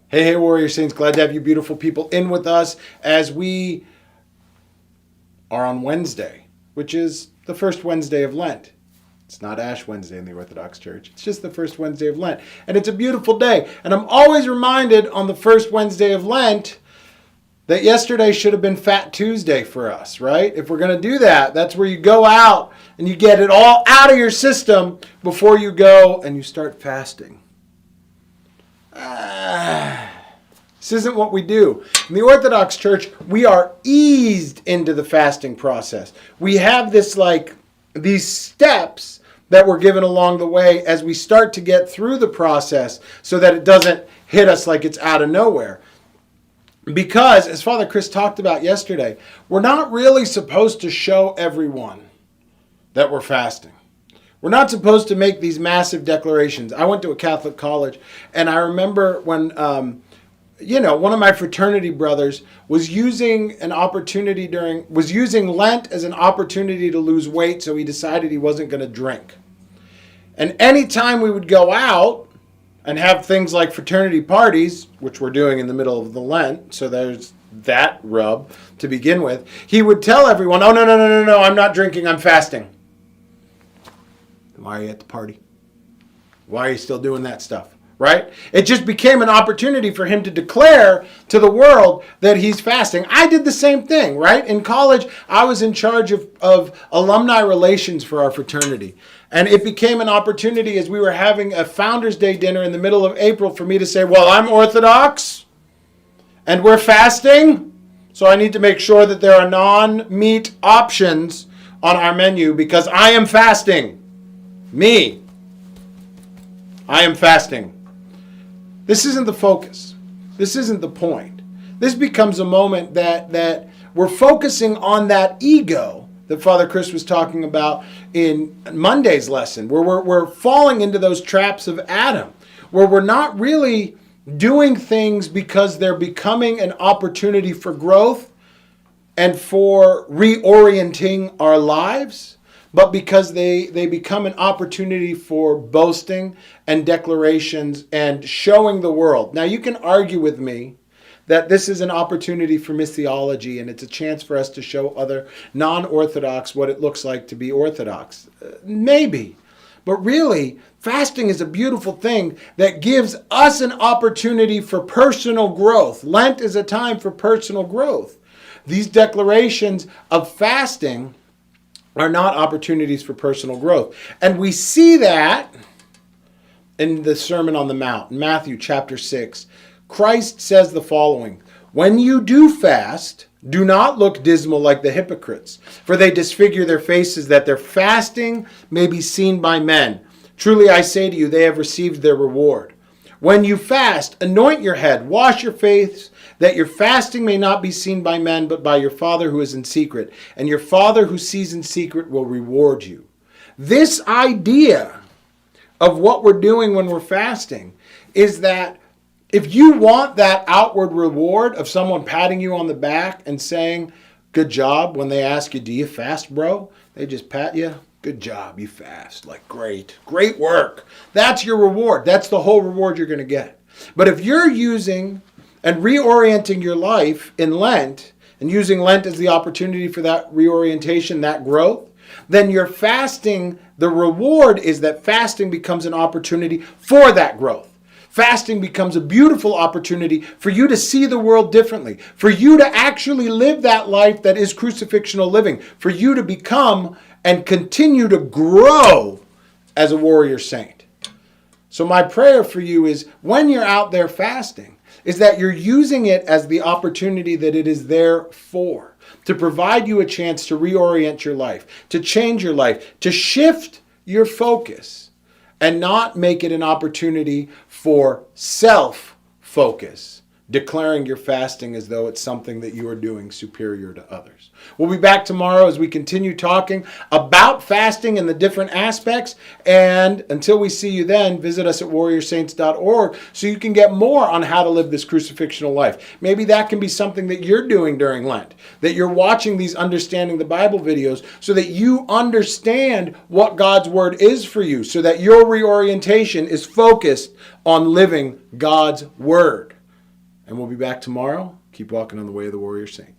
Hey, Warrior Saints. Glad to have you beautiful people in with us as we are on Wednesday, which is the first Wednesday of Lent. It's not Ash Wednesday in the Orthodox Church. It's just the first Wednesday of Lent. And it's a beautiful day. And I'm always reminded on the first Wednesday of Lent that yesterday should have been Fat Tuesday for us, right? If we're going to do that, that's where you go out and you get it all out of your system before you go and you start fasting. This isn't what we do. In the Orthodox Church, we are eased into the fasting process. We have these steps that we're given along the way as we start to get through the process so that it doesn't hit us like it's out of nowhere. Because, as Father Chris talked about yesterday, we're not really supposed to show everyone that we're fasting. We're not supposed to make these massive declarations. I went to a Catholic college, and I remember when, one of my fraternity brothers was using Lent as an opportunity to lose weight, so he decided he wasn't going to drink. And anytime we would go out and have things like fraternity parties, which we're doing in the middle of the Lent, so there's that rub to begin with, he would tell everyone, oh, no, I'm not drinking, I'm fasting. Why are you at the party? Why are you still doing that stuff? Right? It just became an opportunity for him to declare to the world that he's fasting. I did the same thing, right? In college, I was in charge of alumni relations for our fraternity. And it became an opportunity as we were having a Founders Day dinner in the middle of April for me to say, well, I'm Orthodox and we're fasting. So I need to make sure that there are non-meat options on our menu because I am fasting. Me. I am fasting. This isn't the focus. This isn't the point. This becomes a moment that we're focusing on that ego that Father Chris was talking about in Monday's lesson, where we're falling into those traps of Adam, where we're not really doing things because they're becoming an opportunity for growth and for reorienting our lives, but because they become an opportunity for boasting and declarations and showing the world. Now, you can argue with me that this is an opportunity for missiology and it's a chance for us to show other non-Orthodox what it looks like to be Orthodox. Maybe. But really, fasting is a beautiful thing that gives us an opportunity for personal growth. Lent is a time for personal growth. These declarations of fasting are not opportunities for personal growth. And we see that in the Sermon on the Mount, in Matthew chapter 6. Christ says the following, when you do fast, do not look dismal like the hypocrites, for they disfigure their faces that their fasting may be seen by men. Truly I say to you, they have received their reward. When you fast, anoint your head, wash your face, that your fasting may not be seen by men, but by your Father who is in secret. And your Father who sees in secret will reward you. This idea of what we're doing when we're fasting is that if you want that outward reward of someone patting you on the back and saying, good job, when they ask you, do you fast, bro? They just pat you. Good job, you fast. Like, great work. That's your reward. That's the whole reward you're going to get. But if you're using and reorienting your life in Lent, and using Lent as the opportunity for that reorientation, that growth, then your fasting, the reward is that fasting becomes an opportunity for that growth. Fasting becomes a beautiful opportunity for you to see the world differently, for you to actually live that life that is crucifixional living, for you to become and continue to grow as a warrior saint. So my prayer for you is when you're out there fasting, is that you're using it as the opportunity that it is there for, to provide you a chance to reorient your life, to change your life, to shift your focus, and not make it an opportunity for self-focus, declaring your fasting as though it's something that you are doing superior to others. We'll be back tomorrow as we continue talking about fasting and the different aspects. And until we see you then, visit us at warriorsaints.org so you can get more on how to live this crucifixional life. Maybe that can be something that you're doing during Lent, that you're watching these Understanding the Bible videos so that you understand what God's Word is for you, so that your reorientation is focused on living God's Word. And we'll be back tomorrow. Keep walking on the way of the warrior saint.